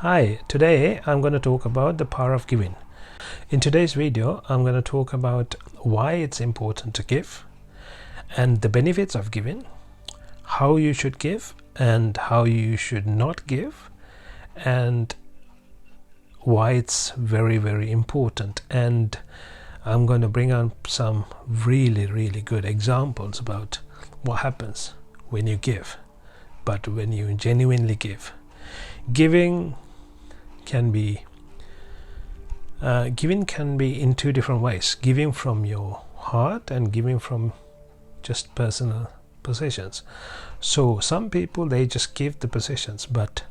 Hi, today I'm going to talk about the power of giving. In today's video, I'm going to talk about why it's important to give and the benefits of giving, how you should give and how you should not give, and why it's very, very important. And I'm going to bring on some really good examples about what happens when you give, but when you genuinely give. Giving can be in two different ways: giving from your heart and giving from just personal possessions. So some people, they just give the possessions, but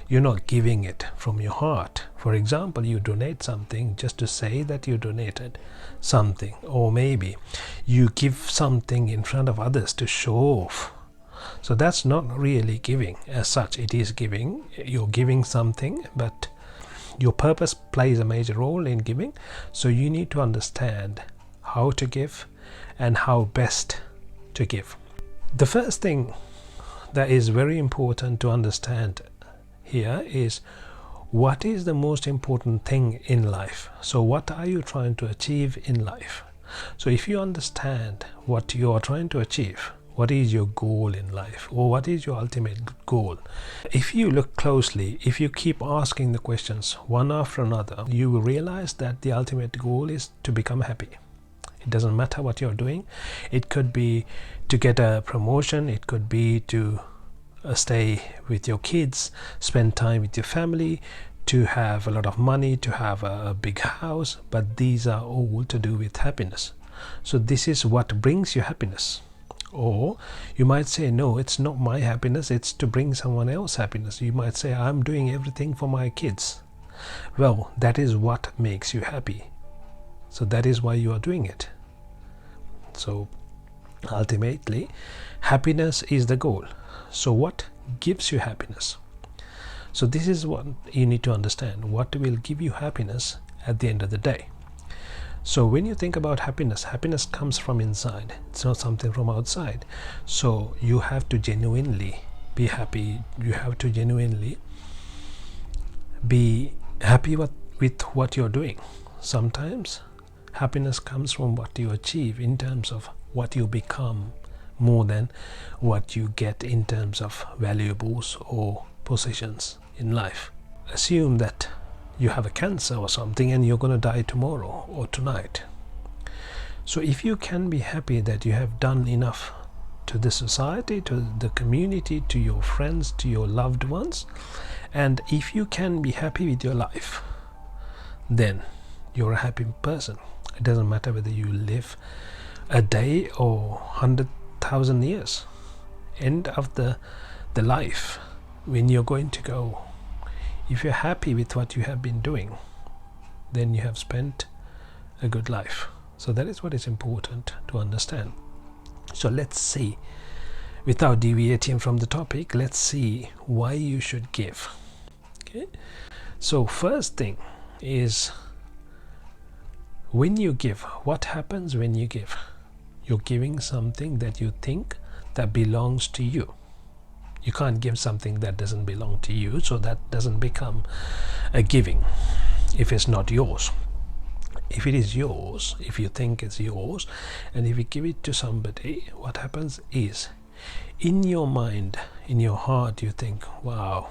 you're not giving it from your heart. For example, you donate something just to say that you donated something, or maybe you give something in front of others to show off. So that's not really giving as such. It is giving, you're giving something, but your purpose plays a major role in giving. So you need to understand how to give and how best to give. The first thing that is very important to understand here is, what is the most important thing in life? So what are you trying to achieve in life? So if you understand what you are trying to achieve, what is your goal in life, or what is your ultimate goal? If you look closely, if you keep asking the questions one after another, you will realize that the ultimate goal is to become happy. It doesn't matter what you're doing. It could be to get a promotion, it could be to stay with your kids, spend time with your family, to have a lot of money, to have a big house, but these are all to do with happiness. So this is what brings you happiness. Or you might say, no, it's not my happiness, it's to bring someone else happiness. You might say, I'm doing everything for my kids. Well, that is what makes you happy. So that is why you are doing it. So ultimately, happiness is the goal. So what gives you happiness? So this is what you need to understand. What will give you happiness at the end of the day? So when you think about happiness, happiness comes from inside. It's not something from outside. So you have to genuinely be happy. You have to genuinely be happy with what you're doing. Sometimes happiness comes from what you achieve in terms of what you become, more than what you get in terms of valuables or possessions in life. Assume that you have a cancer or something and you're going to die tomorrow or tonight. So if you can be happy that you have done enough to the society, to the community, to your friends, to your loved ones, and if you can be happy with your life, then you're a happy person. It doesn't matter whether you live a day or 100,000 years. End of the life, when you're going to go, if you're happy with what you have been doing, then you have spent a good life. So that is what is important to understand. So let's see, without deviating from the topic, let's see why you should give. Okay. So first thing is, when you give, what happens when you give? You're giving something that you think that belongs to you. You can't give something that doesn't belong to you, so that doesn't become a giving if it's not yours. If it is yours, if you think it's yours, and if you give it to somebody, what happens is, in your mind, in your heart, you think, wow,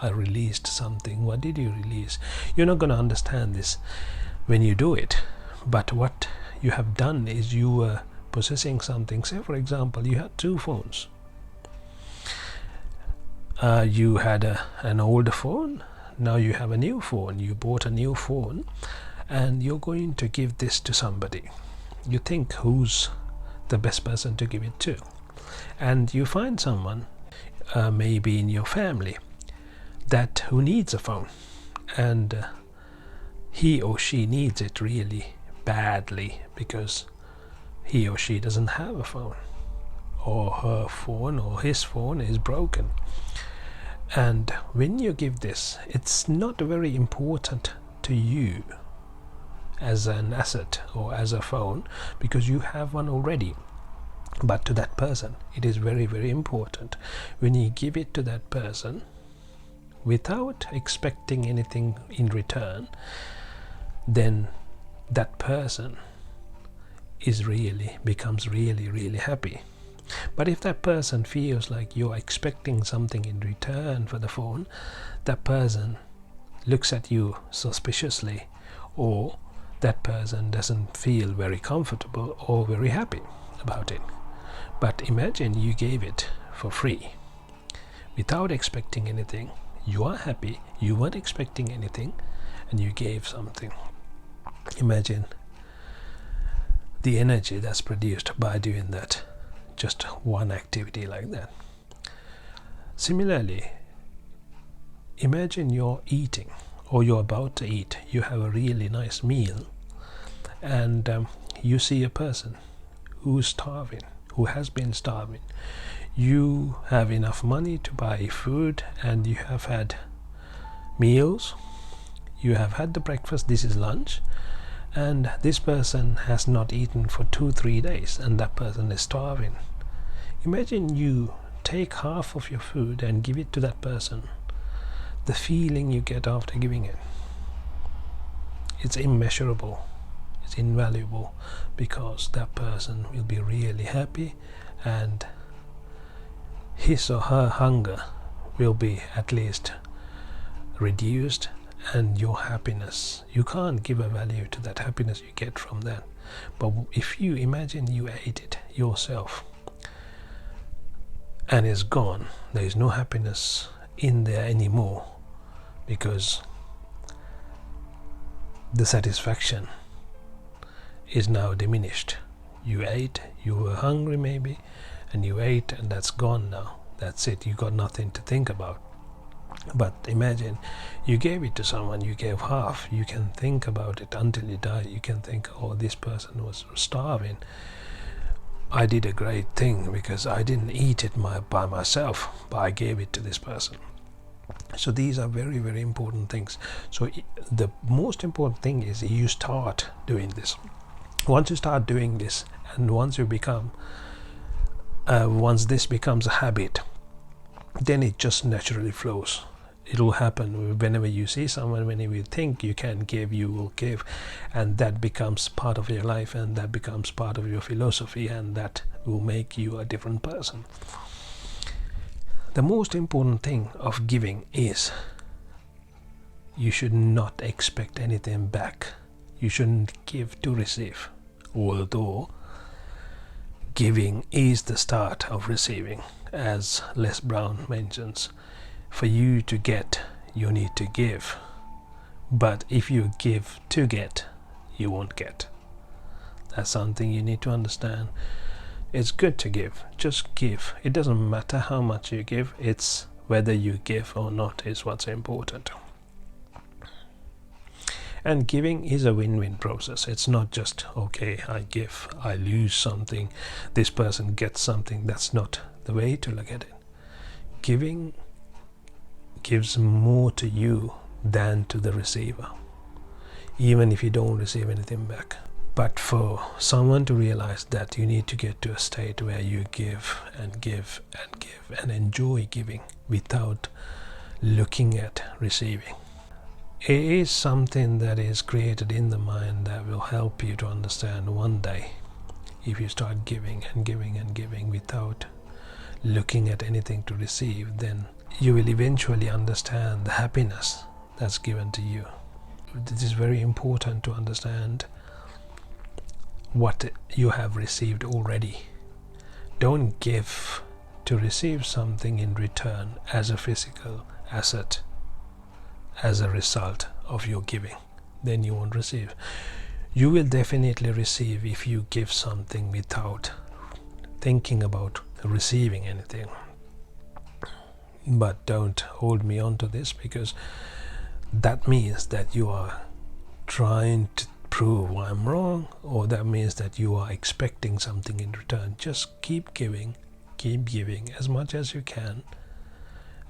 I released something. What did you release? You're not going to understand this when you do it, but what you have done is you were possessing something. Say, for example, you had 2 phones. You had an older phone, now you have a new phone. You bought a new phone and you're going to give this to somebody. You think, who's the best person to give it to? And you find someone, maybe in your family, that who needs a phone, and he or she needs it really badly because he or she doesn't have a phone, or her phone or his phone is broken. And when you give this, it's not very important to you as an asset or as a phone, because you have one already. But to that person, it is very, very important. When you give it to that person, without expecting anything in return, then that person becomes really happy. But if that person feels like you're expecting something in return for the phone, that person looks at you suspiciously, or that person doesn't feel very comfortable or very happy about it. But imagine you gave it for free without expecting anything. You are happy, you weren't expecting anything, and you gave something. Imagine the energy that's produced by doing that, just one activity like that. Similarly, imagine you're eating, or you're about to eat. You have a really nice meal, and you see a person who's starving, who has been starving. You have enough money to buy food, and you have had meals, you have had the breakfast, this is lunch, and this person has not eaten for 2-3 days, and that person is starving. Imagine you take half of your food and give it to that person. The feeling you get after giving it, it's immeasurable, it's invaluable, because that person will be really happy, and his or her hunger will be at least reduced, and your happiness, you can't give a value to that happiness you get from that. But if you imagine you ate it yourself and it's gone, there is no happiness in there anymore, because the satisfaction is now diminished. You ate, you were hungry maybe, and you ate, and that's gone now. That's it, you got nothing to think about. But imagine you gave it to someone, you gave half, you can think about it until you die. You can think, oh, this person was starving, I did a great thing because I didn't eat it by myself, but I gave it to this person. So these are very important things. So the most important thing is you start doing this. Once you start doing this, and once this becomes a habit, then it just naturally flows. It will happen whenever you see someone, whenever you think you can give, you will give, and that becomes part of your life, and that becomes part of your philosophy, and that will make you a different person. The most important thing of giving is you should not expect anything back. You shouldn't give to receive, although giving is the start of receiving. As Les Brown mentions, for you to get, you need to give. But if you give to get, you won't get. That's something you need to understand. It's good to give, just give. It doesn't matter how much you give, it's whether you give or not is what's important. And giving is a win-win process. It's not just, okay, I give, I lose something, this person gets something. That's not the way to look at it. Giving gives more to you than to the receiver, even if you don't receive anything back. But for someone to realize that, you need to get to a state where you give and give and give and enjoy giving without looking at receiving. It is something that is created in the mind that will help you to understand one day. If you start giving and giving and giving without looking at anything to receive, then you will eventually understand the happiness that's given to you. It is very important to understand what you have received already. Don't give to receive something in return as a physical asset as a result of your giving. Then you won't receive. You will definitely receive if you give something without thinking about receiving anything. But don't hold me on to this, because that means that you are trying to prove I'm wrong, or that means that you are expecting something in return. Just keep giving as much as you can,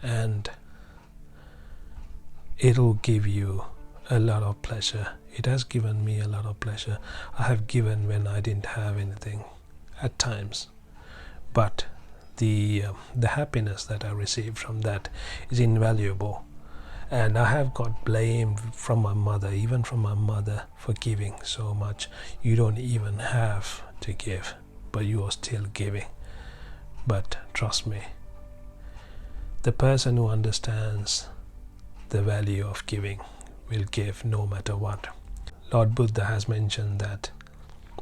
and it'll give you a lot of pleasure. It has given me a lot of pleasure. I have given when I didn't have anything at times, but the happiness that I received from that is invaluable. And I have got blamed from my mother, even from my mother, for giving so much. You don't even have to give, but you are still giving. But trust me, the person who understands the value of giving will give no matter what. Lord Buddha has mentioned that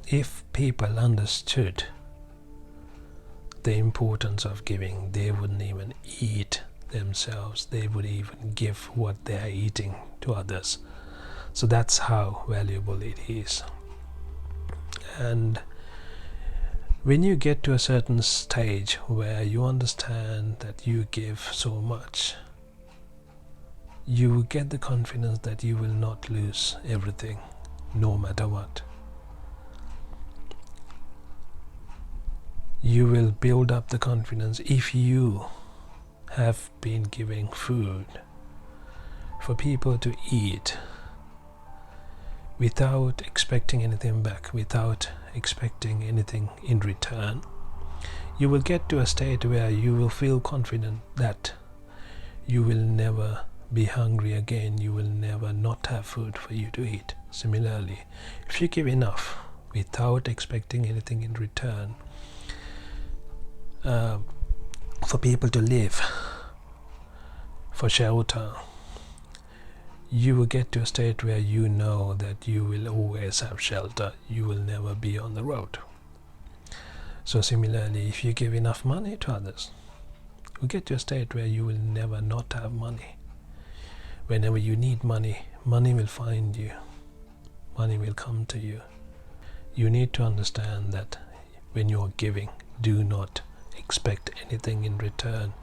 if people understood the importance of giving, they wouldn't even eat themselves. They would even give what they are eating to others. So that's how valuable it is. And when you get to a certain stage where you understand that you give so much, you will get the confidence that you will not lose everything, no matter what. You will build up the confidence. If you have been giving food for people to eat without expecting anything back, without expecting anything in return, you will get to a state where you will feel confident that you will never be hungry again. You will never not have food for you to eat. Similarly, if you give enough without expecting anything in return, for people to live, for shelter, you will get to a state where you know that you will always have shelter. You will never be on the road. So similarly, if you give enough money to others, you get to a state where you will never not have money. Whenever you need money, money will find you. Money will come to you. You need to understand that when you are giving, do not expect anything in return.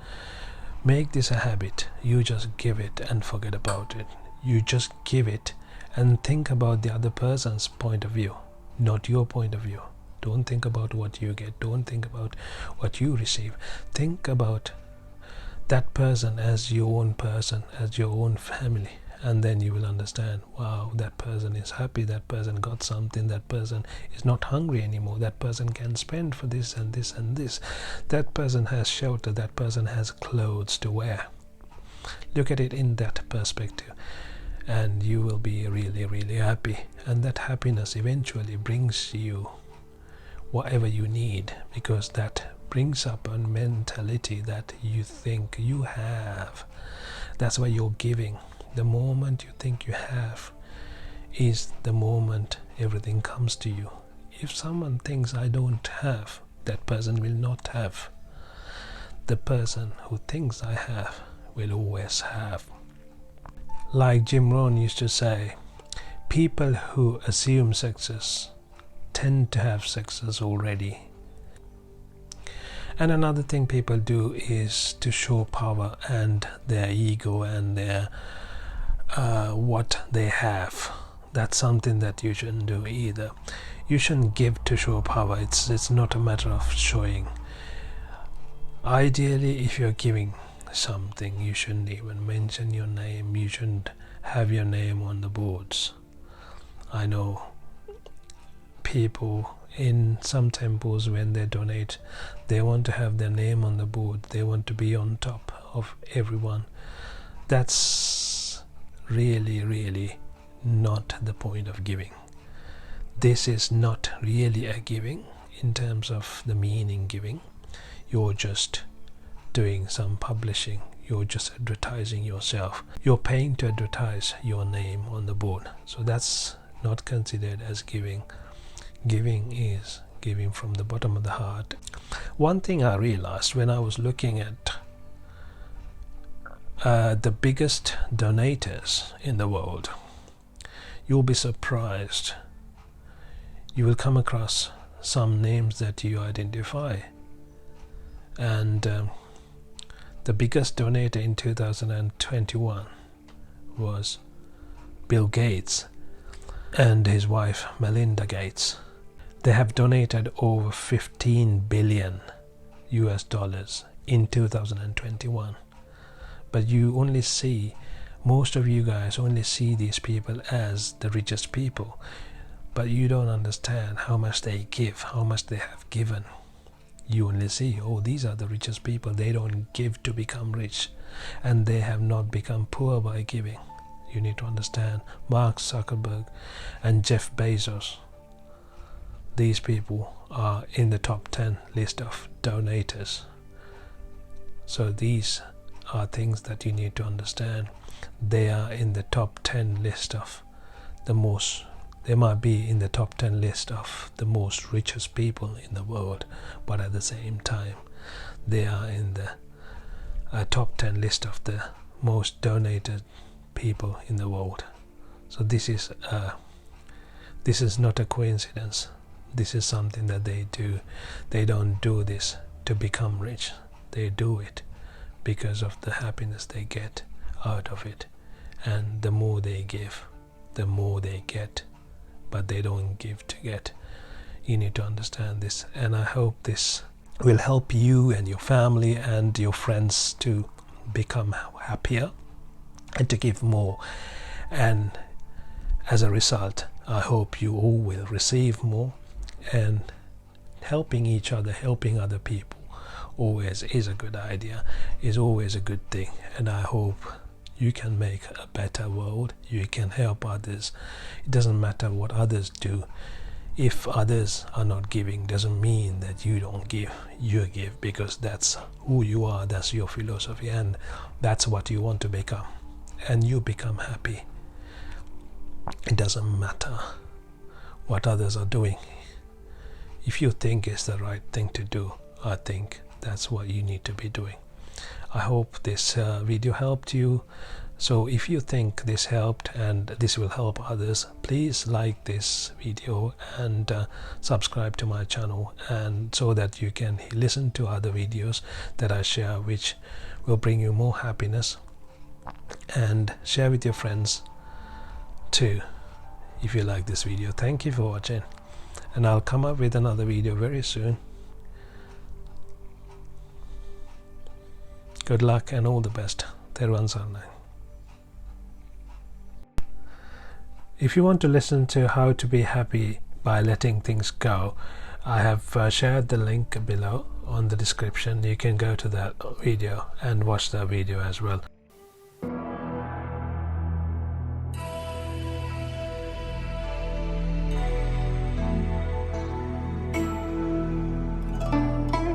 Make this a habit. You just give it and forget about it. You just give it and think about the other person's point of view, not your point of view. Don't think about what you get. Don't think about what you receive. Think about that person as your own person, as your own family. And then you will understand, wow, that person is happy, that person got something, that person is not hungry anymore, that person can spend for this and this and this, that person has shelter, that person has clothes to wear. Look at it in that perspective and you will be really, really happy. And that happiness eventually brings you whatever you need, because that brings up a mentality that you think you have. That's why you're giving. The moment you think you have is the moment everything comes to you. If someone thinks I don't have, that person will not have. The person who thinks I have will always have. Like Jim Rohn used to say, people who assume success tend to have success already. And another thing people do is to show power and their ego and their what they have. That's something that you shouldn't do either. You shouldn't give to show power. It's not a matter of showing. Ideally, if you're giving something, you shouldn't even mention your name. You shouldn't have your name on the boards. I know people in some temples, when they donate, they want to have their name on the board. They want to be on top of everyone. That's really, really not the point of giving. This is not really a giving in terms of the meaning giving. You're just doing some publishing. You're just advertising yourself. You're paying to advertise your name on the board. So that's not considered as giving. Giving is giving from the bottom of the heart. One thing I realized when I was looking at the biggest donators in the world, you'll be surprised. You will come across some names that you identify. And the biggest donor in 2021 was Bill Gates and his wife Melinda Gates. They have donated over 15 billion US dollars in 2021. But you only see, most of you guys only see these people as the richest people, but you don't understand how much they give, how much they have given. you only see, oh, these are the richest people, they don't give to become rich, and they have not become poor by giving. You need to understand Mark Zuckerberg and Jeff Bezos. These people are in the top 10 list of donators. So these are things that you need to understand. They are in the top 10 list of the most, they might be in the top 10 list of the most richest people in the world, but at the same time they are in the top 10 list of the most donated people in the world. So this is not a coincidence. This is something that they do. They don't do this to become rich. They do it because of the happiness they get out of it. And the more they give, the more they get. But they don't give to get. You need to understand this. And I hope this will help you and your family and your friends to become happier and to give more. And as a result, I hope you all will receive more. And helping each other, helping other people always is a good idea, is always a good thing. And I hope you can make a better world. You can help others. It doesn't matter what others do. If others are not giving, doesn't mean that you don't give. You give because that's who you are, that's your philosophy, and that's what you want to become. And you become happy. It doesn't matter what others are doing. If you think it's the right thing to do, I think that's what you need to be doing. I hope this video helped you. So if you think this helped and this will help others, please like this video and subscribe to my channel, and so that you can listen to other videos that I share, which will bring you more happiness. And share with your friends too if you like this video. Thank you for watching, and I'll come up with another video very soon. Good luck and all the best. Theruwan Saranai. If you want to listen to how to be happy by letting things go, I have shared the link below on the description. You can go to that video and watch that video as well.